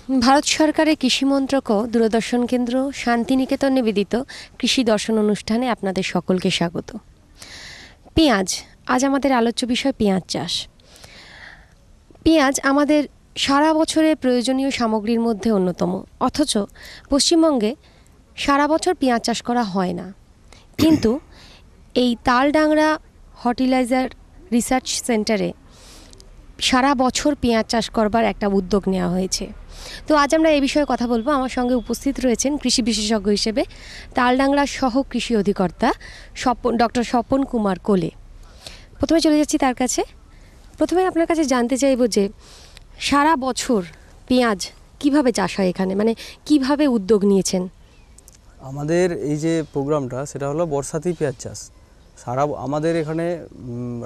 ভারত সরকারের কৃষি মন্ত্রক ও দূরদর্শন কেন্দ্র শান্তিনিকেতন নিবেদিত কৃষি দর্শন অনুষ্ঠানে আপনাদের সকলকে স্বাগত। পেঁয়াজ, আজ আমাদের আলোচ্য বিষয় পেঁয়াজ চাষ। পেঁয়াজ আমাদের সারা বছরের প্রয়োজনীয় সামগ্রীর মধ্যে অন্যতম, অথচ পশ্চিমবঙ্গে সারা বছর পেঁয়াজ চাষ করা হয় না। কিন্তু এই তালডাংরা হর্টিলাইজার রিসার্চ সেন্টারে সারা বছর পেঁয়াজ চাষ করবার একটা উদ্যোগ নেওয়া হয়েছে। তো আজ আমরা এই বিষয়ে কথা বলবো। আমার সঙ্গে উপস্থিত রয়েছেন কৃষি বিশেষজ্ঞ হিসেবে তালডাংরা সহ কৃষি অধিকর্তা ডক্টর স্বপন কুমার কোলে। প্রথমে চলে যাচ্ছি তার কাছে। প্রথমে আপনার কাছে জানতে চাইব যে সারা বছর পেঁয়াজ কিভাবে চাষ হয় এখানে, মানে কিভাবে উদ্যোগ নিয়েছেন? আমাদের এই যে প্রোগ্রামটা সেটা হলো বর্ষাতেই পেঁয়াজ চাষ। আমাদের এখানে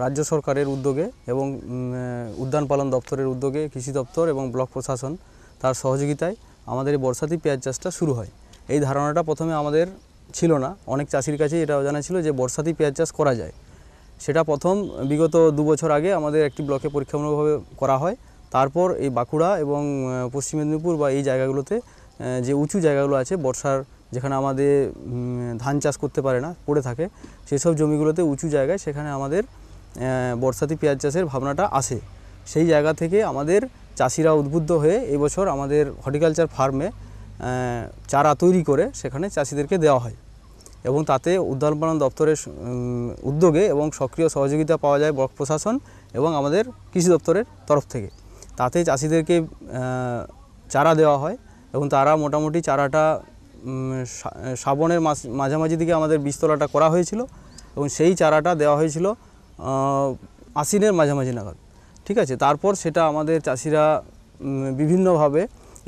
রাজ্য সরকারের উদ্যোগে এবং উদ্যান পালন দপ্তরের উদ্যোগে কৃষি দপ্তর এবং ব্লক প্রশাসন তার সহযোগিতায় আমাদের এই বর্ষাতেই পেঁয়াজ চাষটা শুরু হয়। এই ধারণাটা প্রথমে আমাদের ছিল না, অনেক চাষির কাছেই এটা জানা ছিল যে বর্ষাতেই পেঁয়াজ চাষ করা যায়। সেটা প্রথম বিগত 2 বছর আগে আমাদের একটি ব্লকে পরীক্ষামূলকভাবে করা হয়। তারপর এই বাঁকুড়া এবং পশ্চিম মেদিনীপুর বা এই জায়গাগুলোতে যে উঁচু জায়গাগুলো আছে, বর্ষার যেখানে আমাদের ধান চাষ করতে পারে না, পড়ে থাকে, সেসব জমিগুলোতে উঁচু জায়গায় সেখানে আমাদের বর্ষাতি পেঁয়াজ চাষের ভাবনাটা আসে। সেই জায়গা থেকে আমাদের চাষিরা উদ্বুদ্ধ হয়ে এবছর আমাদের হর্টিকালচার ফার্মে চারা তৈরি করে সেখানে চাষিদেরকে দেওয়া হয় এবং তাতে উদ্যান পালন দপ্তরের উদ্যোগে এবং সক্রিয় সহযোগিতা পাওয়া যায় ব্লক প্রশাসন এবং আমাদের কৃষি দপ্তরের তরফ থেকে। তাতে চাষিদেরকে চারা দেওয়া হয় এবং তারা মোটামুটি চারাটা শ্রাবণের মাঝামাঝি দিকে আমাদের বীজতলাটা করা হয়েছিল এবং সেই চারাটা দেওয়া হয়েছিল আশ্বিনের মাঝামাঝি নাগাদ। ঠিক আছে, তারপর সেটা আমাদের চাষিরা বিভিন্নভাবে,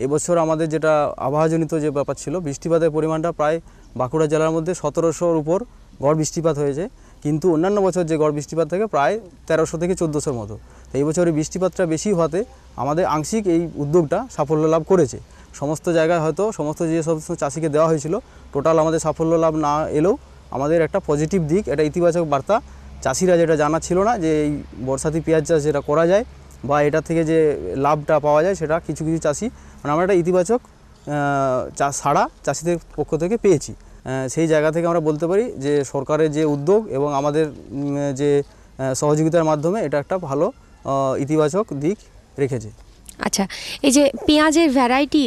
এবছর আমাদের যেটা আবহাওয়াজনিত যে ব্যাপার ছিল, বৃষ্টিপাতের পরিমাণটা প্রায় বাঁকুড়া জেলার মধ্যে 1700-র উপর গড় বৃষ্টিপাত হয়েছে, কিন্তু অন্যান্য বছর যে গড় বৃষ্টিপাত থাকে প্রায় 1300 থেকে 1400-র মতো। তো এই বছর এই বৃষ্টিপাতটা বেশি হওয়াতে আমাদের আংশিক এই উদ্যোগটা সাফল্য লাভ করেছে। সমস্ত জায়গায় হয়তো সমস্ত যে সমস্ত চাষিকে দেওয়া হয়েছিল টোটাল আমাদের সাফল্য লাভ না এলেও আমাদের একটা পজিটিভ দিক, একটা ইতিবাচক বার্তা চাষিরা যেটা জানা ছিল না যে এই বর্ষাতি পেঁয়াজ চাষ যেটা করা যায় বা এটা থেকে যে লাভটা পাওয়া যায়, সেটা কিছু কিছু চাষি মানে আমরা একটা ইতিবাচক সাড়া চাষিদের পক্ষ থেকে পেয়েছি। সেই জায়গা থেকে আমরা বলতে পারি যে সরকারের যে উদ্যোগ এবং আমাদের যে সহযোগিতার মাধ্যমে এটা একটা ভালো ইতিবাচক দিক রেখেছে। আচ্ছা, এই যে পেঁয়াজের ভ্যারাইটি,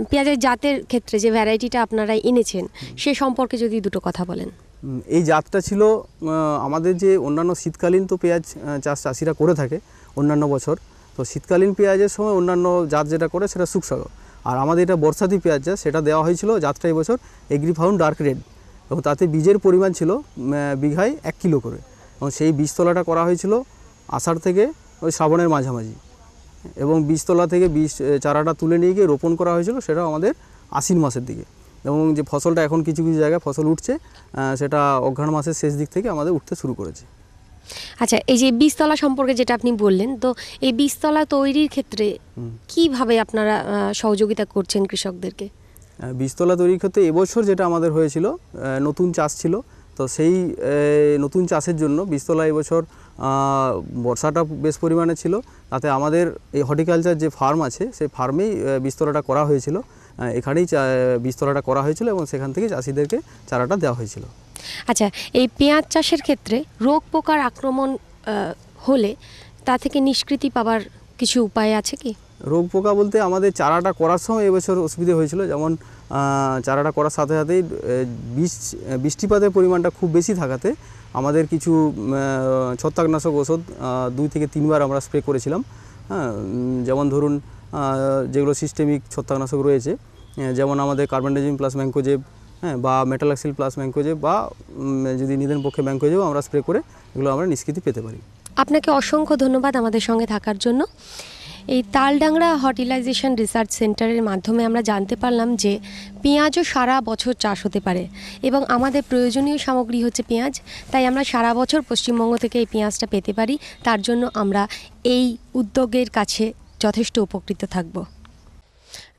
পেঁয়াজের জাতের ক্ষেত্রে যে ভ্যারাইটিটা আপনারা এনেছেন সে সম্পর্কে যদি দুটো কথা বলেন। এই জাতটা ছিল আমাদের যে অন্যান্য শীতকালীন তো পেঁয়াজ চাষিরা করে থাকে অন্যান্য বছর, তো শীতকালীন পেঁয়াজের সময় অন্যান্য জাত যেটা করে সেটা সুখসাগর, আর আমাদের এটা বর্ষাতি পেঁয়াজ চাষ, সেটা দেওয়া হয়েছিল জাতটা এবছর এগ্রিফাউন্ড ডার্ক রেড এবং তাতে বীজের পরিমাণ ছিল বিঘায় 1 কিলো করে এবং সেই বীজতলাটা করা হয়েছিল আষাঢ় থেকে ওই শ্রাবণের মাঝামাঝি এবং বীজতলা থেকে বীজ চারাটা তুলে নিয়ে গিয়ে রোপণ করা হয়েছিল সেটা আমাদের আশ্বিন মাসের দিকে এবং যে ফসলটা এখন কিছু কিছু জায়গায় ফসল উঠছে সেটা অঘ্রাণ মাসের শেষ দিক থেকে আমাদের উঠতে শুরু করেছে। আচ্ছা, এই যে বীজতলা সম্পর্কে যেটা আপনি বললেন, তো এই বীজতলা তৈরির ক্ষেত্রে কিভাবে আপনারা সহযোগিতা করছেন কৃষকদেরকে? বীজতলা তৈরির ক্ষেত্রে এবছর যেটা আমাদের হয়েছিল, নতুন চাষ ছিল, তো সেই নতুন চাষের জন্য বীজতলা এবছর বর্ষাটা বেশ পরিমাণে ছিল, তাতে আমাদের এই হর্টিকালচার যে ফার্ম আছে সেই ফার্মেই বীজতলাটা করা হয়েছিল, এখানেই বীজতলাটা করা হয়েছিল এবং সেখান থেকে চাষিদেরকে চারাটা দেওয়া হয়েছিল। আচ্ছা, এই পেঁয়াজ চাষের ক্ষেত্রে রোগ পোকার আক্রমণ হলে তা থেকে নিষ্কৃতি পাবার কিছু উপায় আছে কি? রোগ পোকা বলতে আমাদের চারাটা করার সময় এবছর অসুবিধে হয়েছিল, যেমন চারাটা করার সাথে সাথেই বৃষ্টিপাতের পরিমাণটা খুব বেশি থাকাতে আমাদের কিছু ছত্রাকনাশক ওষুধ 2 থেকে 3 বার আমরা স্প্রে করেছিলাম। হ্যাঁ, যেমন ধরুন যেগুলো সিস্টেমিক ছত্রাকনাশক রয়েছে, যেমন আমাদের কার্বনডাজিম প্লাস ম্যাঙ্কোজেব, হ্যাঁ, বা মেটালাক্সিল প্লাস ম্যাঙ্কোজেব, বা যদি নিদেন পক্ষে ম্যাঙ্কোজেব আমরা স্প্রে করে এগুলো আমরা নিষ্কৃতি পেতে পারি। আপনাকে অসংখ্য ধন্যবাদ আমাদের সঙ্গে থাকার জন্য। এই তালডাংরা হর্টিলাইজেশন রিসার্চ সেন্টারের মাধ্যমে আমরা জানতে পারলাম যে পেঁয়াজও সারা বছর চাষ হতে পারে এবং আমাদের প্রয়োজনীয় সামগ্রী হচ্ছে পেঁয়াজ, তাই আমরা সারা বছর পশ্চিমবঙ্গ থেকে এই পেঁয়াজটা পেতে পারি। তার জন্য আমরা এই উদ্যোগের কাছে যথেষ্ট উপকৃত থাকব।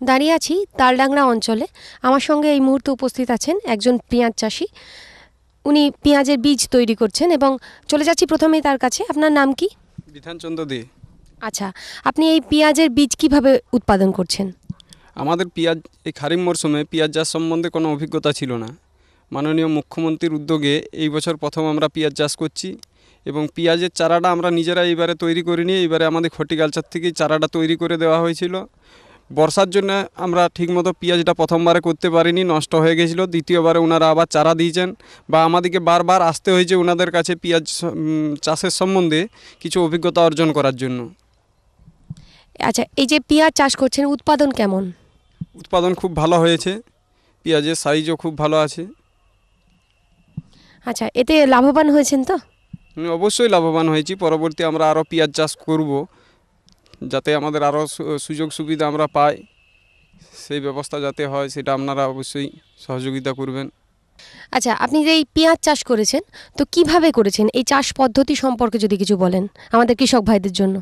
দাঁড়িয়ে আছি তালডাংরা অঞ্চলে। আমার সঙ্গে এই মুহূর্তে উপস্থিত আছেন একজন পেঁয়াজ চাষি। উনি পেঁয়াজের বীজ তৈরি করছেন এবং চলে যাচ্ছি প্রথমেই তার কাছে। আপনার নাম কি? বিধানচন্দ্র দে। আচ্ছা, আপনি এই পেঁয়াজের বীজ কিভাবে উৎপাদন করছেন? আমাদের পেঁয়াজ এই খারিফ মরশুমে পেঁয়াজ চাষ সম্বন্ধে কোনো অভিজ্ঞতা ছিল না। মাননীয় মুখ্যমন্ত্রীর উদ্যোগে এই বছর প্রথম আমরা পেঁয়াজ চাষ করছি এবং পেঁয়াজের চারাটা আমরা নিজেরা এইবারে তৈরি করিনি, এইবারে আমাদের হর্টিকালচার থেকেই চারাটা তৈরি করে দেওয়া হয়েছিল। বর্ষার জন্য আমরা ঠিকমতো পেঁয়াজটা প্রথমবারে করতে পারিনি, নষ্ট হয়ে গেছিলো। দ্বিতীয়বারে ওনারা আবার চারা দিয়েছেন বা আমাদেরকে বারবার আসতে হয়েছে ওনাদের কাছে পেঁয়াজ চাষের সম্বন্ধে কিছু অভিজ্ঞতা অর্জন করার জন্য। আচ্ছা, এই যে পেঁয়াজ চাষ করছেন, উৎপাদন কেমন? উৎপাদন খুব ভালো হয়েছে, পেঁয়াজের সাইজও খুব ভালো আছে। আচ্ছা, এতে লাভবান হয়েছেন তো? অবশ্যই লাভবান হয়েছি। পরবর্তী আমরা আরও পেঁয়াজ চাষ করব, যাতে আমাদের আরও সুযোগ সুবিধা আমরা পাই, সেই ব্যবস্থা যাতে হয় সেটা আপনারা অবশ্যই সহযোগিতা করবেন। আচ্ছা, আপনি যে এই পেঁয়াজ চাষ করেছেন, তো কিভাবে করেছেন? এই চাষ পদ্ধতি সম্পর্কে যদি কিছু বলেন আমাদের কৃষক ভাইদের জন্য।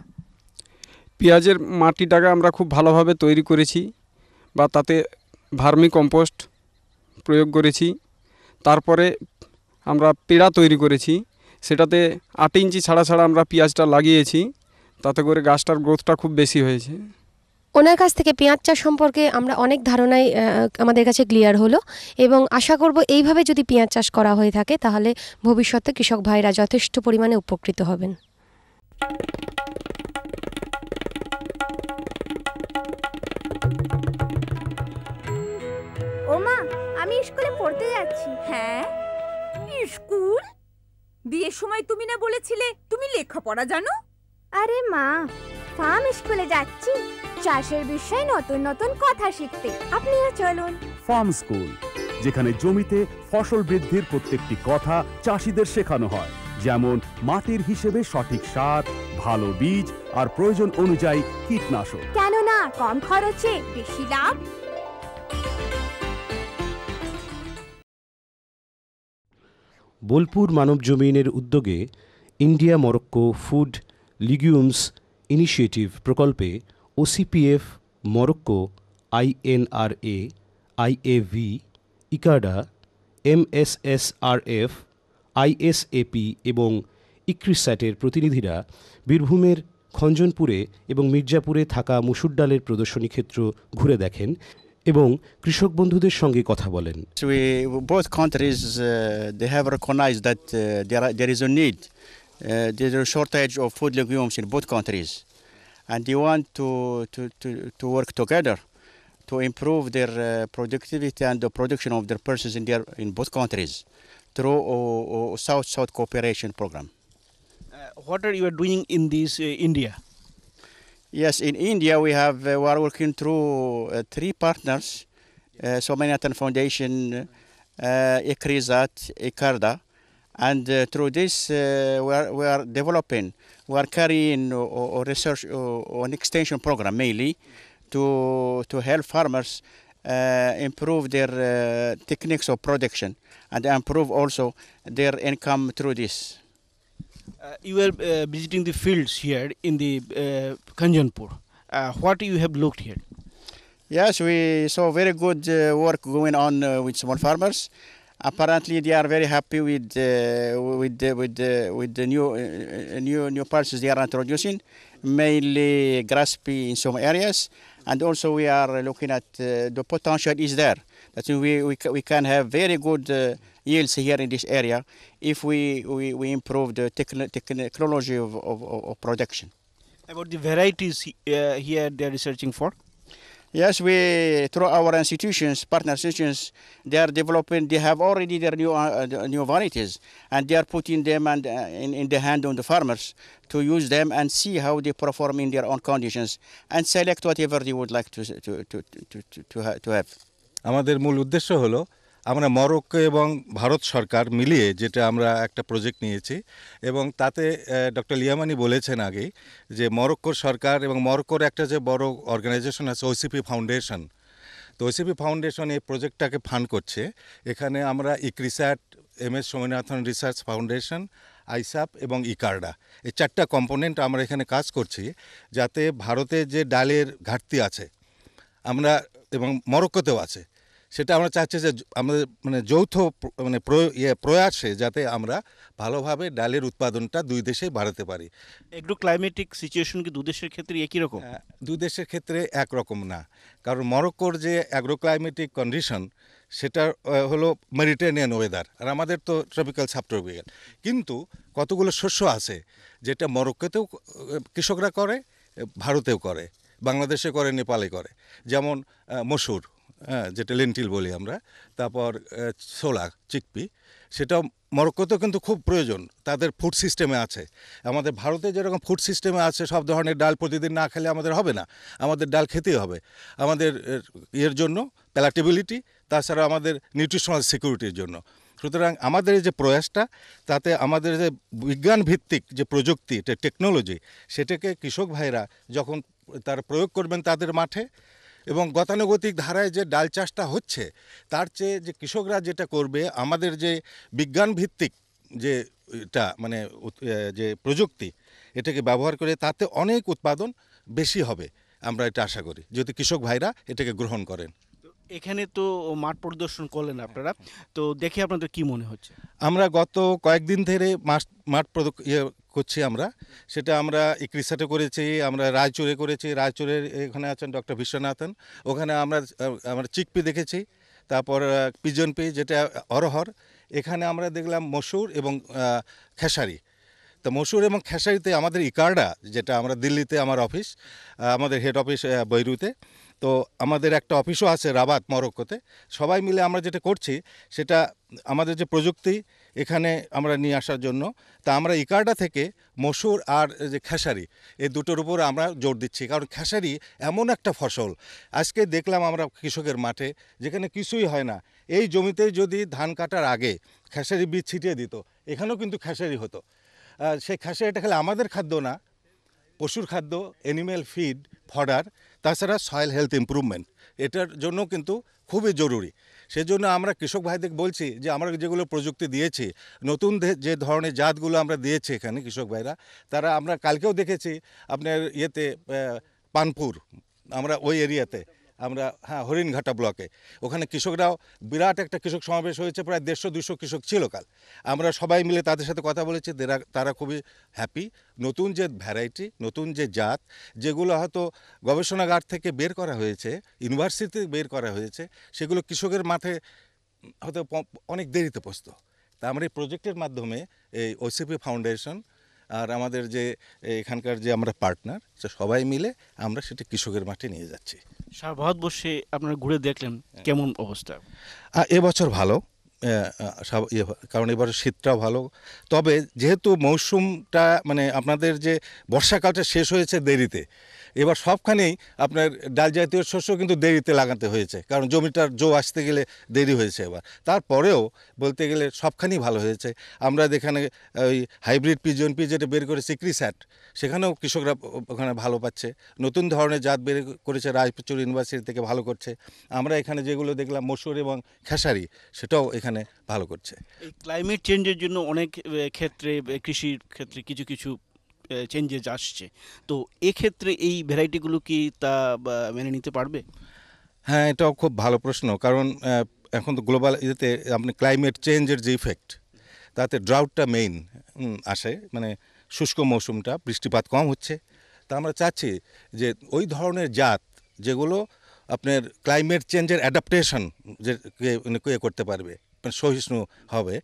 পেঁয়াজের মাটিটাকে আমরা খুব ভালোভাবে তৈরি করেছি বা তাতে ভার্মি কম্পোস্ট প্রয়োগ করেছি। তারপরে আমরা পেড়া তৈরি করেছি, সেটাতে 8 ইঞ্চি ছাড়া ছাড়া আমরা পেঁয়াজটা লাগিয়েছি, তাতে করে গাছটার গ্রোথটা খুব বেশি হয়েছে। ওনার কাছ থেকে পেঁয়াজ চাষ সম্পর্কে আমরা অনেক ধারণাই আমাদের কাছে ক্লিয়ার হলো এবং আশা করব এইভাবে যদি পেঁয়াজ চাষ করা হয়ে থাকে তাহলে ভবিষ্যতে কৃষক ভাইরা যথেষ্ট পরিমাণে উপকৃত হবেন। ও মা, আমি স্কুলে পড়তে যাচ্ছি। হ্যাঁ, স্কুল? বিয়ের সময় তুমি না বলেছিলে তুমি লেখাপড়া জানো? আরে মা, ফার্ম স্কুলে যাচ্ছি চাষের বিষয়ে নতুন নতুন কথা শিখতে। আপনিও চলুন। ফার্ম স্কুল, যেখানে জমিতে ফসল বৃদ্ধির প্রত্যেকটি কথা চাষিদের শেখানো হয়, যেমন মাটির হিসেবে সঠিক সার, ভালো বীজ আর প্রয়োজন অনুযায়ী কীটনাশক। কেননা কম খরচে বেশি লাভ। বোলপুর মানব জমিনের উদ্যোগে India Morocco food legumes initiative প্রকল্পে OCPF, Morocco, INRA, IAV, ICARDA, MSSRF, ISAP এবং ইক্রিস্যাটের প্রতিনিধিরা বীরভূমের খঞ্জনপুরে এবং মির্জাপুরে থাকা মুসুর ডালের প্রদর্শনী ক্ষেত্র ঘুরে দেখেন এবং কৃষক বন্ধুদের সঙ্গে কথা বলেন। Both countries they have recognized that there is a need, there is a shortage of food legumes in both countries, and they want to work together to improve their productivity and the production of their purses in both countries through South-South cooperation program. What are you doing in this India? Yes, in India we are working through 3 partners, Somanatan Foundation, ICRISAT, ICARDA, and through this we are developing, we are carrying a research an extension program mainly to help farmers improve their techniques of production and improve also their income through this. You are visiting the fields here in the Kanjanpur. What you have looked here? Yes, we saw very good work going on with small farmers. Apparently, they are very happy with the new pulses they are introducing, mainly grass pea in some areas, and also we are looking at the potential is there. That we can have very good yields here in this area if we improve the technology of production. About the varieties here they are researching for? Yes, we through our institutions, partner institutions, they are developing. They have already their new varieties, and they are putting them in the hand of the farmers to use them and see how they perform in their own conditions, and select whatever they would like to have. আমাদের মূল উদ্দেশ্য হলো আমরা Morocco এবং ভারত সরকার মিলিয়ে যেটা আমরা একটা প্রজেক্ট নিয়েছি এবং তাতে ডক্টর লিয়ামানি বলেছেন আগে যে মরক্কোর সরকার এবং মরক্কোর একটা যে বড় অর্গানাইজেশন আছে ওসিপি ফাউন্ডেশন, তো ওসিপি ফাউন্ডেশন এই প্রজেক্টটাকে ফান্ড করছে। এখানে আমরা ইক্রিস্যাট, MS সোমেনাথন রিসার্চ ফাউন্ডেশন, আইসাপ এবং ইকার্ডা, এই 4টা কম্পোনেন্ট আমরা এখানে কাজ করছি যাতে ভারতে যে ডালের ঘাটতি আছে আমরা এবং মরক্কোতেও আছে সেটা আমরা চাচ্ছি যে আমাদের মানে যৌথ মানে প্রয়াসে যাতে আমরা ভালোভাবে ডালের উৎপাদনটা দুই দেশেই বাড়াতে পারি। এগ্রো ক্লাইমেটিক সিচুয়েশন কি দু দেশের ক্ষেত্রে একই রকম? দুই দেশের ক্ষেত্রে একরকম না, কারণ মরক্কোর যে অ্যাগ্রো ক্লাইমেটিক কন্ডিশন সেটা হলো মেডিটেরিয়ান ওয়েদার, আর আমাদের তো ট্রপিক্যাল সাবট্রপিক্যাল। কিন্তু কতগুলো শস্য আছে যেটা মরক্কোতেও কৃষকরা করে, ভারতেও করে, বাংলাদেশে করে, নেপালে করে। যেমন মসুর, যেটা লেন্টিল বলি আমরা, তারপর ছোলা, চিকপি, সেটা মরক্কোতেও কিন্তু খুব প্রয়োজন, তাদের ফুড সিস্টেমে আছে। আমাদের ভারতে যেরকম ফুড সিস্টেমে আছে সব ধরনের ডাল প্রতিদিন না খেলে আমাদের হবে না, আমাদের ডাল খেতেই হবে আমাদের এর জন্য, প্যালাটেবিলিটি, তাছাড়া আমাদের নিউট্রিশনাল সিকিউরিটির জন্য। সুতরাং আমাদের এই যে প্রয়াসটা, তাতে আমাদের যে বিজ্ঞান ভিত্তিক যে প্রযুক্তি, টেকনোলজি, সেটাকে কৃষক ভাইরা যখন তারা প্রয়োগ করবেন তাদের মাঠে, এবং গতানুগতিক ধারায় যে ডাল চাষটা হচ্ছে তার চেয়ে যে কৃষকরা যেটা করবে, আমাদের যে বিজ্ঞান ভিত্তিক যে এটা মানে যে প্রযুক্তি, এটাকে ব্যবহার করে তাতে অনেক উৎপাদন বেশি হবে, আমরা এটা আশা করি, যদি কৃষক ভাইরা এটাকে গ্রহণ করেন। এখানে তো মাঠ পরিদর্শন করলেন আপনারা, তো দেখে আপনাদের কি মনে হচ্ছে? আমরা গত কয়েকদিন ধরে মাঠ করছি আমরা, সেটা আমরা ইক্রিসাটে করেছি, আমরা রায়চুরে করেছি, রায়চুরের এখানে আছেন ডক্টর বিশ্বনাথন, ওখানে আমরা চিকপি দেখেছি, তারপর পিজন পি যেটা অরহর, এখানে আমরা দেখলাম মসুর এবং খেসারি। তো মসুর এবং খেসারিতে আমাদের ইকার্ডা, যেটা আমরা দিল্লিতে আমার অফিস, আমাদের হেড অফিস বৈরুতে, তো আমাদের একটা অফিসও আছে রাবাত মরক্কোতে। সবাই মিলে আমরা যেটা করছি সেটা আমাদের যে প্রযুক্তি এখানে আমরা নিয়ে আসার জন্য, তা আমরা ইকার্ডা থেকে মসুর আর যে খেসারি, এই দুটোর উপর আমরা জোর দিচ্ছি। কারণ খেসারি এমন একটা ফসল, আজকে দেখলাম আমরা কৃষকের মাঠে যেখানে কিছুই হয় না, এই জমিতে যদি ধান কাটার আগে খেসারি বীজ ছিটিয়ে দিত, এখানেও কিন্তু খেসারি হতো। সেই খেসারিটা খেলে আমাদের খাদ্য না, পশুর খাদ্য, অ্যানিম্যাল ফিড, ফডার, তাছাড়া সয়েল হেলথ ইমপ্রুভমেন্ট, এটার জন্য কিন্তু খুবই জরুরি। সেজন্য আমরা কৃষক ভাইদের বলছি যে আমরা যেগুলো প্রযুক্তি দিয়েছি, নতুন যে ধরনের জাতগুলো আমরা দিয়েছি এখানে কৃষক ভাইরা, তারা আমরা কালকেও দেখেছি আপনার ইয়েতে পানপুর, আমরা ওই এরিয়াতে আমরা হরিণঘাটা ব্লকে, ওখানে কৃষকরাও বিরাট একটা কৃষক সমাবেশ হয়েছে, প্রায় 150-200 কৃষক ছিল কাল। আমরা সবাই মিলে তাদের সাথে কথা বলেছি, তারা খুবই হ্যাপি। নতুন যে ভ্যারাইটি, নতুন যে জাত, যেগুলো হয়তো গবেষণাগার থেকে বের করা হয়েছে, ইউনিভার্সিটি থেকে বের করা হয়েছে, সেগুলো কৃষকের মাঠে হয়তো অনেক দেরিতে পৌঁছতো। তা আমরা এই প্রজেক্টের মাধ্যমে এই ওসিপি ফাউন্ডেশন আর আমাদের যে এখানকার যে আমরা পার্টনার, সবাই মিলে আমরা সেটা কৃষকের মাঠে নিয়ে যাচ্ছি। সারা ভারতবর্ষে আপনারা ঘুরে দেখলেন, কেমন অবস্থা? এবছর ভালো, কারণ এবার শীতটাও ভালো। তবে যেহেতু মৌসুমটা মানে আপনাদের যে বর্ষাকালটা শেষ হয়েছে দেরিতে, এবার সবখানেই আপনার ডাল জাতীয় শস্য কিন্তু দেরিতে লাগাতে হয়েছে, কারণ জমিটার জো আসতে গেলে দেরি হয়েছে। এবার তারপরেও বলতে গেলে সবখানেই ভালো হয়েছে। আমরা যেখানে ওই হাইব্রিড পিজন পি যেটা বের করেছি ইক্রিস্যাট, সেখানেও কৃষকরা ওখানে ভালো পাচ্ছে। নতুন ধরনের জাত বের করেছে রায়চুর ইউনিভার্সিটি থেকে, ভালো করছে। আমরা এখানে যেগুলো দেখলাম মসুর এবং খেসারি, সেটাও এখানে ভালো করছে। এই ক্লাইমেট চেঞ্জের জন্য অনেক ক্ষেত্রে কৃষির ক্ষেত্রে কিছু কিছু চেঞ্জেস আসছে, তো এক্ষেত্রে এই ভ্যারাইটিগুলো কি তা মেনে নিতে পারবে? হ্যাঁ, এটাও খুব ভালো প্রশ্ন, কারণ এখন তো গ্লোবাল ইয়েতে আপনি ক্লাইমেট চেঞ্জের যে ইফেক্ট, তাতে ড্রাউটটা মেইন আসে, মানে শুষ্ক মৌসুমটা, বৃষ্টিপাত কম হচ্ছে। তা আমরা চাচ্ছি যে ওই ধরনের জাত যেগুলো আপনার ক্লাইমেট চেঞ্জের অ্যাডাপ্টেশন যে করতে পারবে, সহিষ্ণু হবে।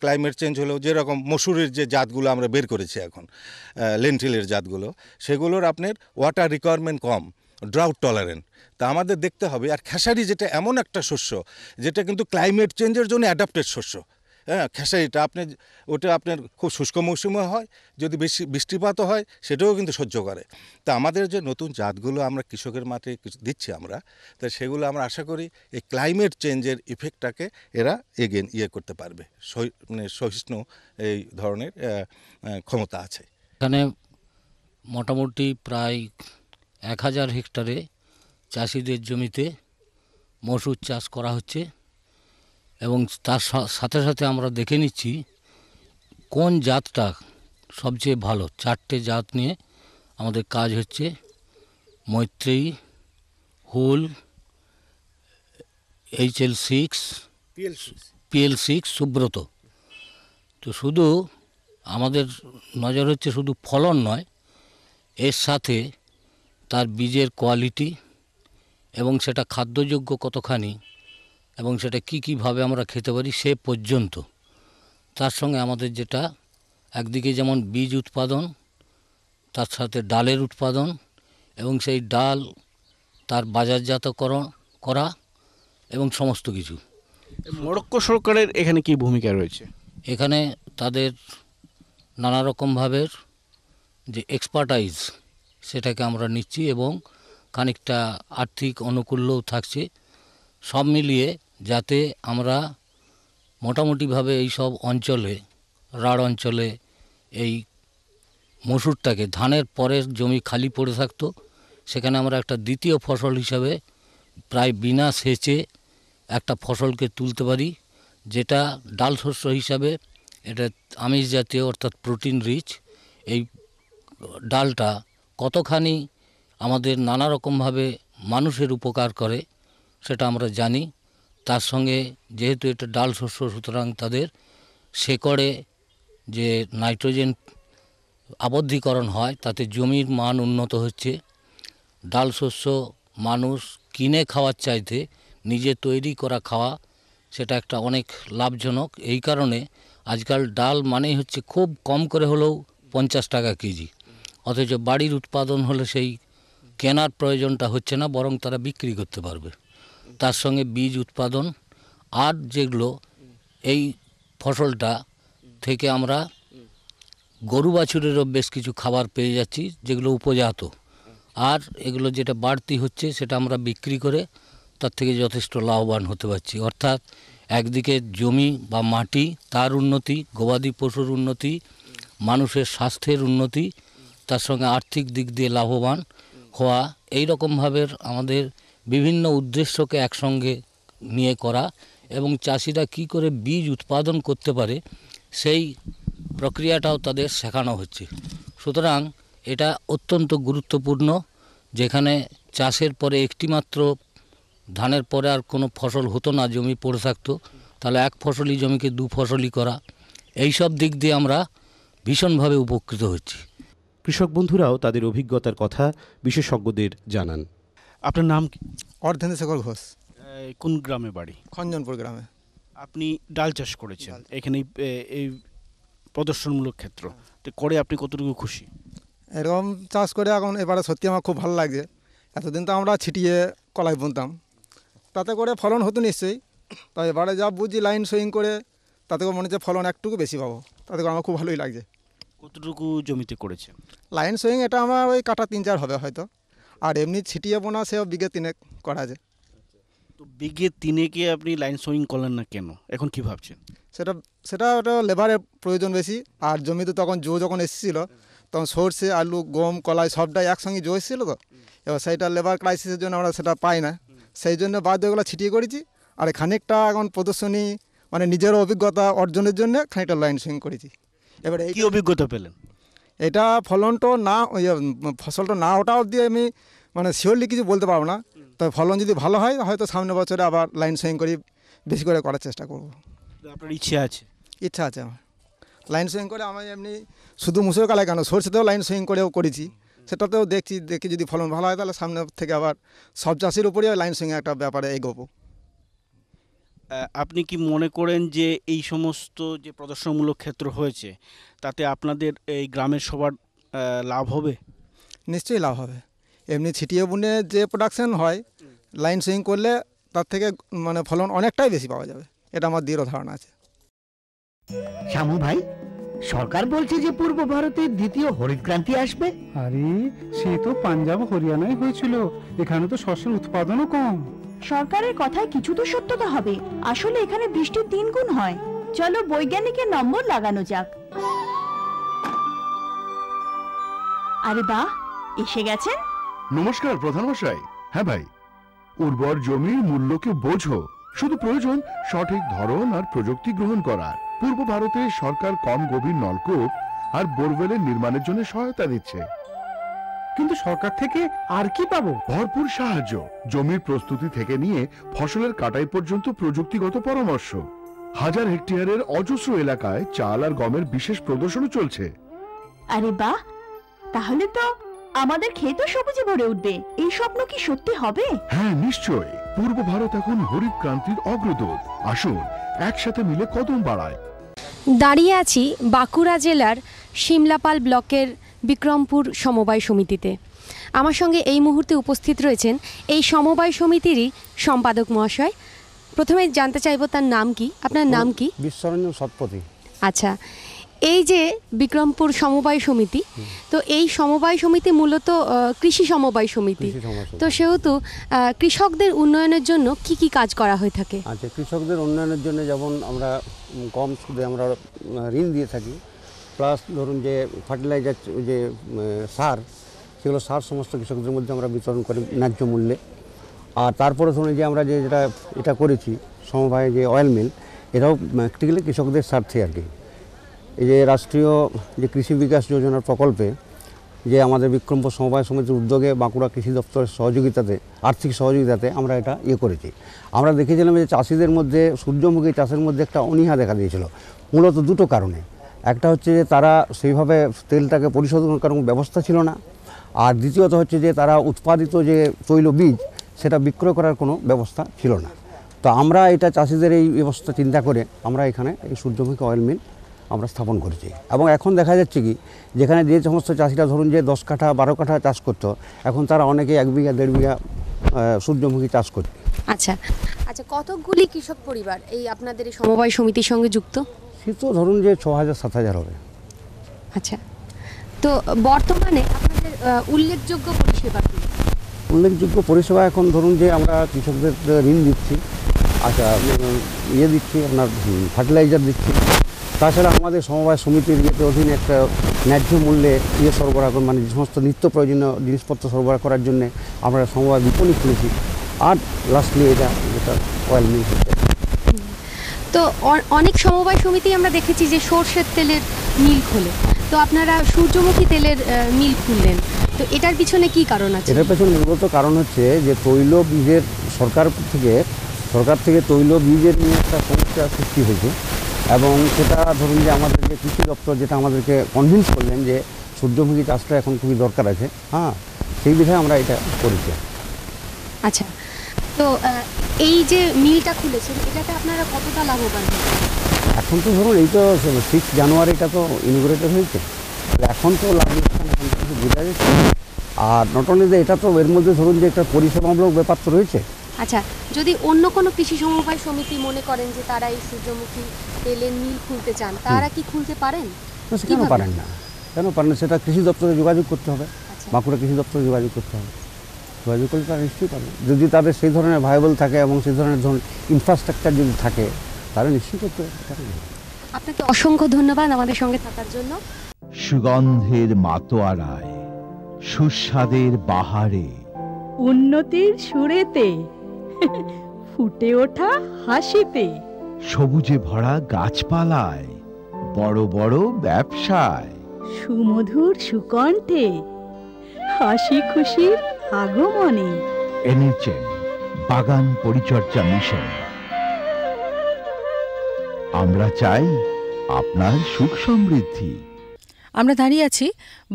ক্লাইমেট চেঞ্জ হলেও যেরকম মসুরের যে জাতগুলো আমরা বের করেছি এখন, লেন্টিলের জাতগুলো, সেগুলোর আপনার ওয়াটার রিকোয়ারমেন্ট কম, ড্রাউট টলারেন্ট। তা আমাদের দেখতে হবে। আর খেসারি যেটা এমন একটা শস্য যেটা কিন্তু ক্লাইমেট চেঞ্জের জন্য অ্যাডাপ্টেড শস্য। হ্যাঁ, খেসারিটা ওটা আপনার খুব শুষ্ক মৌসুমে হয়, যদি বেশি বৃষ্টিপাতও হয় সেটাও কিন্তু সহ্য করে। তা আমাদের যে নতুন জাতগুলো আমরা কৃষকের মাঠে দিচ্ছি আমরা, তা সেগুলো আমরা আশা করি এই ক্লাইমেট চেঞ্জের ইফেক্টটাকে এরা করতে পারবে, মানে সহিষ্ণু এই ধরনের ক্ষমতা আছে। এখানে মোটামুটি প্রায় 1000 হেক্টরে চাষিদের জমিতে মসুর চাষ করা হচ্ছে, এবং তার সাথে সাথে আমরা দেখে নিচ্ছি কোন জাতটা সবচেয়ে ভালো। 4টে জাত নিয়ে আমাদের কাজ হচ্ছে, মৈত্রেয়ী, হুল, HL6 PL6 সুব্রত। তো শুধু আমাদের নজর হচ্ছে শুধু ফলন নয়, এর সাথে তার বীজের কোয়ালিটি এবং সেটা খাদ্যযোগ্য কতখানি এবং সেটা কীভাবে আমরা খেতে পারি সে পর্যন্ত। তার সঙ্গে আমাদের যেটা একদিকে যেমন বীজ উৎপাদন, তার সাথে ডালের উৎপাদন এবং সেই ডাল তার বাজারজাতকরণ করা এবং সমস্ত কিছু। মরক্কো সরকারের এখানে কি ভূমিকা রয়েছে? এখানে তাদের নানা রকমভাবে যে এক্সপার্টাইজ সেটাকে আমরা নিচ্ছি এবং খানিকটা আর্থিক অনুকূল্যও থাকছে, সব মিলিয়ে যাতে আমরা মোটামুটিভাবে এই সব অঞ্চলে, রাঢ় অঞ্চলে এই মসুরটাকে, ধানের পরের জমি খালি পড়ে থাকতো, সেখানে আমরা একটা দ্বিতীয় ফসল হিসাবে প্রায় বিনা সেচে একটা ফসলকে তুলতে পারি, যেটা ডাল শস্য হিসাবে এটা আমিষ জাতীয় অর্থাৎ প্রোটিন রিচ। এই ডালটা কতখানি আমাদের নানা রকমভাবে মানুষের উপকার করে সেটা আমরা জানি। তার সঙ্গে যেহেতু এটা ডাল শস্য, সুতরাং তাদের শেকড়ে যে নাইট্রোজেন আবদ্ধীকরণ হয় তাতে জমির মান উন্নত হচ্ছে। ডাল শস্য মানুষ কিনে খাওয়ার চাইতে নিজে তৈরি করা খাওয়া সেটা একটা অনেক লাভজনক। এই কারণে আজকাল ডাল মানেই হচ্ছে খুব কম করে হলেও 50 টাকা কেজি, অথচ বাড়ির উৎপাদন হলে সেই কেনার প্রয়োজনটা হচ্ছে না, বরং তারা বিক্রি করতে পারবে। তার সঙ্গে বীজ উৎপাদন আর যেগুলো এই ফসলটা থেকে আমরা গরু বাছুরেরও বেশ কিছু খাবার পেয়ে যাচ্ছি যেগুলো উপজাত, আর এগুলো যেটা বাড়তি হচ্ছে সেটা আমরা বিক্রি করে তার থেকে যথেষ্ট লাভবান হতে পারছি। অর্থাৎ একদিকে জমি বা মাটি তার উন্নতি, গবাদি পশুর উন্নতি, মানুষের স্বাস্থ্যের উন্নতি, তার সঙ্গে আর্থিক দিক দিয়ে লাভবান হওয়া, এই রকমভাবে আমাদের বিভিন্ন উদ্দেশ্যকে একসঙ্গে নিয়ে করা এবং চাষিরা কি করে বীজ উৎপাদন করতে পারে সেই প্রক্রিয়াটাও তাদের শেখানো হচ্ছে। সুতরাং এটা অত্যন্ত গুরুত্বপূর্ণ, যেখানে চাষের পরে একটিমাত্র ধানের পরে আর কোনো ফসল হতো না, জমি পড়ে থাকতো, তাহলে এক ফসলি জমিকে দু ফসলি করা, এই সব দিক দিয়ে আমরা ভীষণভাবে উপকৃত হচ্ছি। কৃষক বন্ধুরাও তাদের অভিজ্ঞতার কথা বিশেষজ্ঞদের জানান। আপনার নাম কি? অর্ধেন্দ্র শেখর ঘোষ। কোন গ্রামে বাড়ি? খঞ্জনপুর গ্রামে। আপনি ডাল চাষ করেছেন এখানে, এই প্রদর্শনমূলক ক্ষেত্র তো করে আপনি কতটুকু খুশি? এরকম চাষ করে এখন এবারে সত্যি আমার খুব ভালো লাগছে। এতদিন তো আমরা ছিটিয়ে কলাই বুনতাম, তাতে করে ফলন হতো নিশ্চয়ই, তো এবারে যা বুঝি লাইন সুইং করে তাতে করে মনে হচ্ছে ফলন একটুকু বেশি পাবো, তাতে করে আমার খুব ভালোই লাগছে। কতটুকু জমিতে করেছেন? লাইন সুইং এটা আমার ওই কাটা 3-4 হবে হয়তো, আর এমনি ছিটিয়ে বোনা সেও বিঘে 3 করা যায়। তো বিঘে 3 আপনি লাইন সুইং করলেন না কেন, এখন কি ভাবছেন? সেটা ওটা লেবারের প্রয়োজন বেশি, আর জমিতে তখন জো যখন এসেছিল তখন সর্ষে, আলু, গম, কলাই সবটাই একসঙ্গে জো এসেছিল, তো এবার সেইটা লেবার ক্রাইসিসের জন্য আমরা সেটা পাই না, সেই জন্য বাধ্য এগুলো ছিটিয়ে করেছি। আর খানিকটা এখন প্রদর্শনী মানে নিজের অভিজ্ঞতা অর্জনের জন্য খানিকটা লাইন সুইং করেছি। এবারে কি অভিজ্ঞতা পেলেন? এটা ফলনটা না, ওই ফসলটা না ওটা অবধি আমি মানে শিওরলি কিছু বলতে পারবো না, তবে ফলন যদি ভালো হয় হয়তো সামনের বছরে আবার লাইন সুইং করি, বেশি করে করার চেষ্টা করব। আপনার ইচ্ছা আছে? ইচ্ছা আছে আমার লাইন সুইং করে। আমি এমনি শুধু মুসুর কালাই কেন, সরষেতেও লাইন সুইং করেও করেছি, সেটাতেও দেখি যদি ফলন ভালো হয় তাহলে সামনে থেকে আবার সব চাষির উপরেই লাইন সুইং একটা ব্যাপারে এগোবো। আপনি কি মনে করেন যে এই সমস্ত যে প্রদর্শনমূলক ক্ষেত্র হয়েছে তাতে আপনাদের এই গ্রামের সবার লাভ হবে? নিশ্চয়ই লাভ হবে। এমনি ছিটিয়ে বুনে যে প্রোডাকশন হয়, লাইন সুইং করলে তার থেকে মানে ফলন অনেকটাই বেশি পাওয়া যাবে, এটা আমার দৃঢ় ধারণা আছে। শ্যামু ভাই, সরকার বলছে যে পূর্ব ভারতে দ্বিতীয় হরিত ক্রান্তি আসবে। আরে সে তো পাঞ্জাব হরিয়ানায় হয়েছিল, এখানে তো শস্যের উৎপাদনও কম। সরকারের কথায় কিছু তো সত্যতা হবে, আসলে এখানে বৃষ্টির 3 গুণ হয়। চলো বৈজ্ঞানিকের নম্বর লাগানো যাক। আরে বাহ, এসে গেছেন। নমস্কার প্রধানমশাই। হ্যাঁ ভাই, উর্বর জমির মূল্যকে বোঝো, শুধু প্রয়োজন সঠিক ধরন আর প্রযুক্তি গ্রহণ করার। পূর্ব ভারতে সরকার কম গভীর নলকূপ আর বোরওয়েলের নির্মাণের জন্য সহায়তা দিচ্ছে। কিন্তু সরকার থেকে আর কি পাবো? ভরপুর সাহায্য, জমির প্রস্তুতি থেকে নিয়ে ফসলের কাটাই পর্যন্ত প্রযুক্তিগত পরামর্শ। হাজার হেক্টয়ারের অজস্র এলাকায় চাল আর গমের বিশেষ প্রদর্শনও চলছে। আরে বাহ, তাহলে তো আমাদের ক্ষেত সবুজে ভরে উঠবে। এই স্বপ্ন কি সত্যি হবে? হ্যাঁ নিশ্চয়, পূর্ব ভারত এখন হরিত ক্রান্তির অগ্রদূত। আসুন একসাথে মিলে কদম বাড়ায়। দাঁড়িয়ে আছি বাঁকুড়া জেলার শিমলাপাল ব্লকের বিক্রমপুর সমবায় সমিতিতে। আমার সঙ্গে এই মুহূর্তে উপস্থিত রয়েছেন এই সমবায় সমিতিরই সম্পাদক মহাশয়। প্রথমে জানতে চাইবো তার নাম কি, আপনার নাম কি? বিশ্বরঞ্জন শতপথী। আচ্ছা, এই যে বিক্রমপুর সমবায় সমিতি, তো এই সমবায় সমিতি মূলত কৃষি সমবায় সমিতি, তো সেহেতু কৃষকদের উন্নয়নের জন্য কি কি কাজ করা হয়ে থাকে? আচ্ছা, কৃষকদের উন্নয়নের জন্য যেমন আমরা কম সুদে আমরা ঋণ দিয়ে থাকি, প্লাস ধরুন যে ফার্টিলাইজার যে সার, সেগুলো সার সমস্ত কৃষকদের মধ্যে আমরা বিতরণ করি ন্যায্য মূল্যে। আর তারপরে ধরুন যে আমরা এটা করেছি সমবায় যে অয়েল মিল, এটাও প্র্যাকটিক্যালি কৃষকদের স্বার্থে আর কি। এই যে রাষ্ট্রীয় যে কৃষি বিকাশ যোজনার প্রকল্পে যে আমাদের বিক্রমপুর সমবায় সমিতির উদ্যোগে বাঁকুড়া কৃষি দপ্তরের সহযোগিতাতে, আর্থিক সহযোগিতাতে আমরা এটা করেছি। আমরা দেখেছিলাম যে চাষিদের মধ্যে সূর্যমুখী চাষের মধ্যে একটা অনীহা দেখা দিয়েছিল, মূলত দুটো কারণে। একটা হচ্ছে যে তারা সেইভাবে তেলটাকে পরিশোধন করার ব্যবস্থা ছিল না, আর দ্বিতীয়ত হচ্ছে যে তারা উৎপাদিত যে তৈল বীজ সেটা বিক্রয় করার কোনো ব্যবস্থা ছিল না। তো আমরা এটা চাষিদের এই ব্যবস্থা চিন্তা করে আমরা এখানে এই সূর্যমুখী অয়েল মিল আমরা স্থাপন করেছি। এবং এখন দেখা যাচ্ছে কি, যেখানে যে সমস্ত চাষিরা ধরুন যে 10 কাঠা 12 কাঠা চাষ করতো, এখন তারা অনেকে 1 বিঘা 1.5 বিঘা সূর্যমুখী চাষ করছে। আচ্ছা আচ্ছা, কতগুলি কৃষক পরিবার এই আপনাদের এই সমবায় সমিতির সঙ্গে যুক্ত? সে তো ধরুন যে 6000-7000 হবে। আচ্ছা, তো বর্তমানে আপনাদের উল্লেখযোগ্য পরিষেবা কি? উল্লেখযোগ্য পরিষেবা এখন ধরুন যে আমরা কৃষকদের ঋণ দিচ্ছি, আচ্ছা দিচ্ছি, আপনার ফার্টিলাইজার দিচ্ছি। তাছাড়া আমাদের সমবায় সমিতির অধীনে একটা ন্যায্য মূল্যে সরবরাহ, মানে যে সমস্ত নিত্য প্রয়োজনীয় জিনিসপত্র সরবরাহ করার জন্য আমরা সমবায় বিপণী খুলেছি। আর লাস্টলি যেটা অয়েল মিল হচ্ছে। তো অনেক সমবায় সমিতি আমরা দেখেছি যে সরষের তেলের মিল খোলে, তো আপনারা সূর্যমুখী তেলের মিল খুললেন, তো এটার পিছনে কি কারণ আছে? এটার পেছনে মূলত কারণ হচ্ছে যে তৈল বীজের সরকার থেকে তৈল বীজের নিয়ে একটা সমস্যা সৃষ্টি হয়েছে, এবং সেটা ধরুন যে আমাদের যে কৃষি দপ্তর যেটা আমাদেরকে কনভিন্স করলেন যে সূর্যমুখী চাষটা এখন খুবই দরকার আছে, হ্যাঁ, সেই বিষয়ে আমরা এটা করেছি। আচ্ছা, তো এই যে মিলটা খুলেছেন, এটাতে আপনারা কতটা লাভবান? এখন তো ধরুন এই তো 6 জানুয়ারি এটা তো ইনগুরেটেড হয়েছে, এখন তো লাভ লোকসান এখন কিছু বোঝা যাচ্ছে। আর নট অনলি যে এটা, তো এর মধ্যে ধরুন যে একটা পরিষেবামূলক ব্যাপার তো রয়েছে। আচ্ছা, যদি অন্য কোনো কৃষি সমবায় সমিতি মনে করেন যে তারা এই সূর্যমুখী তেলের মিল খুলতে চান, তারা কি খুলতে পারেন? কেন পারেন না, সেটা কৃষি দপ্তরে যোগাযোগ করতে হবে, বাঁকুড়া কৃষি দপ্তরে যোগাযোগ করতে হবে। যোগাযোগ করলে তারা নিশ্চয়ই পারবে, যদি তাদের সেই ধরনের ভায়াবল থাকে এবং সেই ধরনের ইনফ্রাস্ট্রাকচার যদি থাকে, তারা নিশ্চয়ই করতে পারবে। আপনাকে অসংখ্য ধন্যবাদ আমাদের সঙ্গে থাকার জন্য। সুগন্ধের মাতোয়ারায়, সুস্বাদের বাহারে, উন্নতির সুরেতে, ফুটে ওঠা হাসিতে, সবুজে ভরা গাছপালায়, বড় বড় ব্যবসায়, সুমধুর সুকণ্ঠে, হাসি খুশির আগমনে। এনেছেন বাগান পরিচর্যা মিশন। আমরা চাই আপনার সুখ সমৃদ্ধি। আমরা দাঁড়িয়ে আছি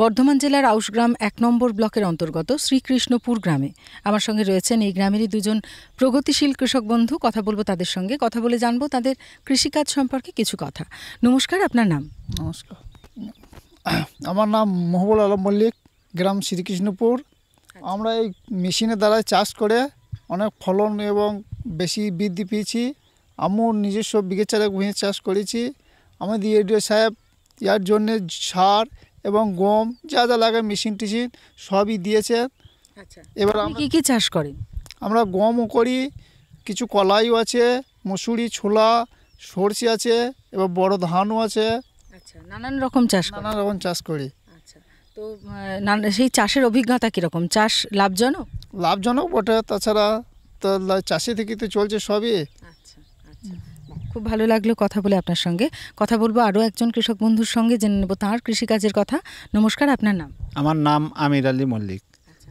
বর্ধমান জেলার আউশগ্রাম 1 নম্বর ব্লকের অন্তর্গত শ্রীকৃষ্ণপুর গ্রামে। আমার সঙ্গে রয়েছেন এই গ্রামেরই দুজন প্রগতিশীল কৃষক বন্ধু। কথা বলবো তাদের সঙ্গে, কথা বলে জানবো তাদের কৃষিকাজ সম্পর্কে কিছু কথা। নমস্কার, আপনার নাম? নমস্কার, আমার নাম মহবুল আলম মল্লিক, গ্রাম শ্রীকৃষ্ণপুর। আমরা এই মেশিনের দ্বারা চাষ করে অনেক ফলন এবং বেশি বৃদ্ধি পেয়েছি। আমিও নিজস্ব বিঘে চারেক ভূমি চাষ করেছি। আমাদের এডিও সাহেব ইয়ার জন্যে সার এবং গম যা যা লাগে মেশিন টেশিন সবই দিয়েছে। এবার আমরা কী চাষ করি? আমরা গমও করি, কিছু কলাইও আছে, মসুরি, ছোলা, সরষে আছে, এবার বড় ধানও আছে। আচ্ছা, নানান রকম চাষ করি। আচ্ছা, তো সেই চাষের অভিজ্ঞতা কীরকম? চাষ লাভজনক? লাভজনক বটে, তাছাড়া তো চাষি থেকে তো চলছে সবই। আচ্ছা আচ্ছা, খুব ভালো লাগলো কথা বলে আপনার সঙ্গে। কথা বলবো আরও একজন কৃষক বন্ধুর সঙ্গে, জেনে নেব তাঁর কৃষিকাজের কথা। নমস্কার, আপনার নাম? আমার নাম আমির আলী মল্লিক।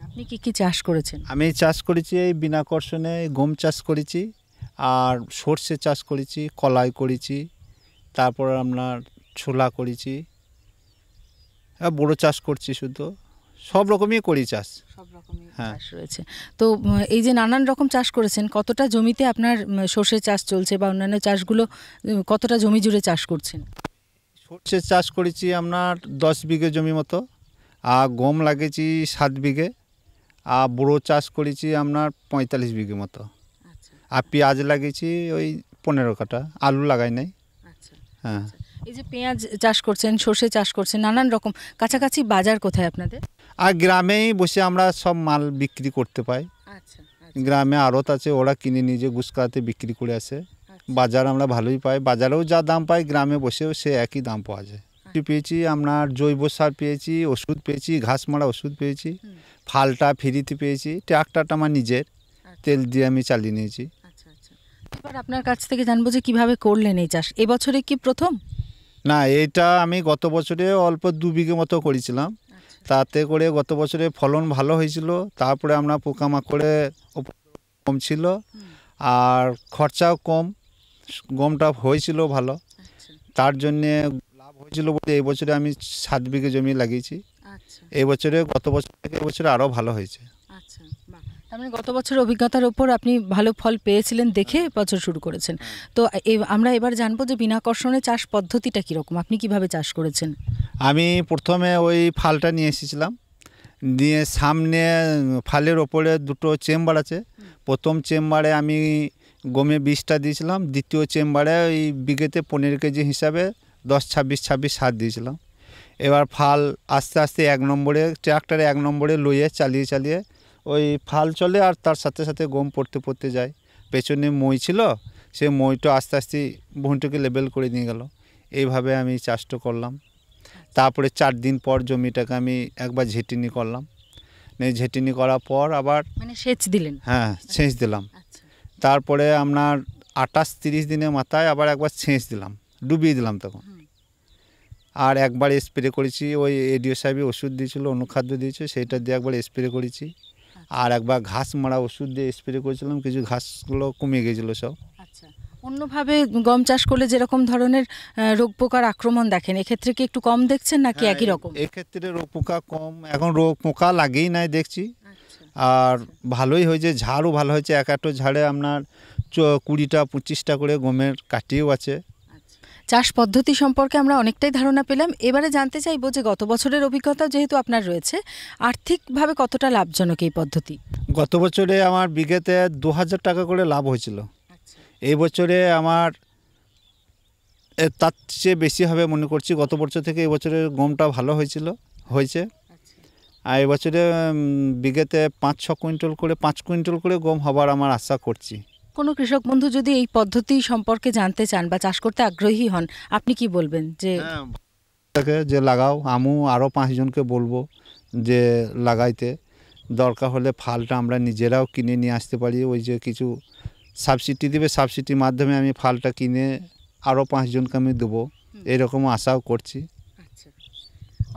আপনি কি কি চাষ করেছেন? আমি চাষ করেছি এই বিনা কর্ষণে গম চাষ করেছি, আর সর্ষে চাষ করেছি, কলাই করেছি, তারপর আপনার ছোলা করেছি, বড় চাষ করছি, শুধু সব রকমই করি চাষ। হ্যাঁ, চাষ রয়েছে তো। এই যে নানান রকম চাষ করেছেন, কতটা জমিতে আপনার সর্ষে চাষ চলছে বা অন্যান্য চাষগুলো কতটা জমি জুড়ে চাষ করছেন? সর্ষে চাষ করেছি আপনার 10 বিঘে জমি মতো, আর গম লাগিয়েছি 7 বিঘে, আর বড় চাষ করেছি আপনার 45 বিঘে মতো, আর পেঁয়াজ লাগিয়েছি ওই 15 কাঠা, আলু লাগাই নাই। হ্যাঁ, এই যে পেঁয়াজ চাষ করছেন, সর্ষে চাষ করছেন, নানান রকম, কাছাকাছি বাজার কোথায় আপনাদের? আর গ্রামেই বসে আমরা সব মাল বিক্রি করতে পাই। গ্রামে আড়ত আছে, ওরা কিনে নিজে গুসকাতে বিক্রি করে আসে। বাজার আমরা ভালোই পাই, বাজারেও যা দাম পাই গ্রামে বসেও সে একই দাম পাওয়া যায়। পেয়েছি আপনার জৈব সার পেয়েছি, ওষুধ পেয়েছি, ঘাস মারা ওষুধ পেয়েছি, ফালটা ফ্রিতে পেয়েছি, ট্রাক্টরটা আমার নিজের, তেল দিয়ে আমি চালিয়ে নিয়েছি। এবার আপনার কাছ থেকে জানবো যে কিভাবে করলেন এই চাষ, এবছরে কি প্রথম? না, এইটা আমি গত বছরে অল্প 2 বিঘে মতো করেছিলাম, তাতে করে গত বছরে ফলন ভালো হয়েছিল। তারপরে আমরা পোকামাকড়ে কম ছিল, আর খরচাও কম, গমটা হয়েছিল ভালো, তার জন্যে লাভ হয়েছিল বলে এই বছরে আমি 7 বিঘে জমি লাগিয়েছি। এই বছরে গত বছর থেকে এবছরে আরও ভালো হয়েছে। তার মানে গত বছর অভিজ্ঞতার ওপর আপনি ভালো ফল পেয়েছিলেন দেখে বছর শুরু করেছেন। তো আমরা এবার জানবো যে বিনা কর্ষণে চাষ পদ্ধতিটা কীরকম, আপনি কিভাবে চাষ করেছেন? আমি প্রথমে ওই ফালটা নিয়ে এসেছিলাম, দিয়ে সামনে ফালের ওপরে 2টো চেম্বার আছে। প্রথম চেম্বারে আমি গমে 20টা দিয়েছিলাম, দ্বিতীয় চেম্বারে ওই বিঘেতে 15 কেজি হিসাবে 10-26-26 সার দিয়েছিলাম। এবার ফাল আস্তে আস্তে 1 নম্বরে ট্রাক্টরে 1 নম্বরে লইয়ে চালিয়ে ওই ফাল চলে, আর তার সাথে সাথে গম পড়তে যায়। পেছনে মই ছিল, সে মইটা আস্তে আস্তে ভুঁইটাকে লেবেল করে নিয়ে গেল। এইভাবে আমি চাষটা করলাম। তারপরে 4 দিন পর জমিটাকে আমি একবার ঝেঁটিনি করলাম, ঝেঁটিনি করার পর আবার মানে সেচ দিলেন? হ্যাঁ, সেচ দিলাম। তারপরে আপনার 28-30 দিনের মাথায় আবার একবার সেচ দিলাম, ডুবিয়ে দিলাম তখন। আর একবার স্প্রে করেছি, ওই এডিও সাহেব ওষুধ দিয়েছিল, অনুখাদ্য দিয়েছে, সেইটা দিয়ে একবার স্প্রে করেছি। আর একবার ঘাস মারা ওষুধ দিয়ে স্প্রে করেছিলাম, কিছু ঘাসগুলো কমে গেছিলো সব। অন্যভাবে গম চাষ করলে যেরকম ধরনের রোগ পোকার আক্রমণ দেখেন, এক্ষেত্রে কি একটু কম দেখছেন নাকি একই রকম? এক্ষেত্রে রোগ পোকা কম, এখন রোগ পোকা লাগেই নাই দেখছি। আর ভালোই হয়েছে, ঝাড়ও ভালো হয়েছে। একটা ঝাড়ে আপনার 20-25টা করে গমের কাটিও আছে। চাষ পদ্ধতি সম্পর্কে আমরা অনেকটাই ধারণা পেলাম। এবারে জানতে চাইবো যে গত বছরের অভিজ্ঞতা যেহেতু আপনার রয়েছে, আর্থিকভাবে কতটা লাভজনক এই পদ্ধতি? গত বছরে আমার বিঘেতে 2000 টাকা করে লাভ হয়েছিল। এই বছরে আমার তার চেয়ে বেশি হবে মনে করছি। গত বছর থেকে এই বছরের গমটা ভালো হয়েছে। আর এই বছরে বিঘেতে 5-6 কুইন্টাল করে 5 কুইন্টাল করে গম হবার আমার আশা করছি। কোনো কৃষক বন্ধু যদি এই পদ্ধতি সম্পর্কে জানতে চান বা চাষ করতে আগ্রহী হন, আপনি কি বলবেন? যে লাগাও, আমিও আরও 5 জনকে বলবো যে লাগাইতে। দরকার হলে ফালটা আমরা নিজেরাও কিনে নিয়ে আসতে পারি, ওই যে কিছু সাবসিডি দেবে, সাবসিডির মাধ্যমে আমি ফালটা কিনে আরও 5 জনকে আমি দেবো, এরকম আশাও করছি।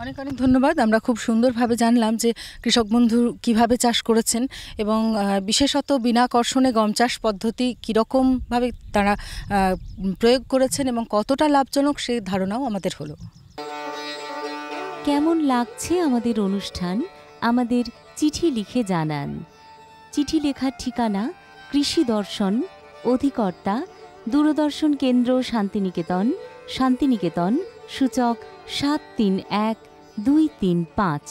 অনেক অনেক ধন্যবাদ। আমরা খুব সুন্দরভাবে জানলাম যে কৃষক বন্ধু কিভাবে চাষ করেছেন এবং বিশেষত বিনা কর্ষণে গম চাষ পদ্ধতি কীরকমভাবে তারা প্রয়োগ করেছেন এবং কতটা লাভজনক সেই ধারণাও আমাদের হলো। কেমন লাগছে আমাদের অনুষ্ঠান আমাদের চিঠি লিখে জানান। চিঠি লেখার ঠিকানা কৃষি দর্শন, অধিকর্তা দূরদর্শন কেন্দ্র, শান্তিনিকেতন, শান্তিনিকেতন, সূচক 731235।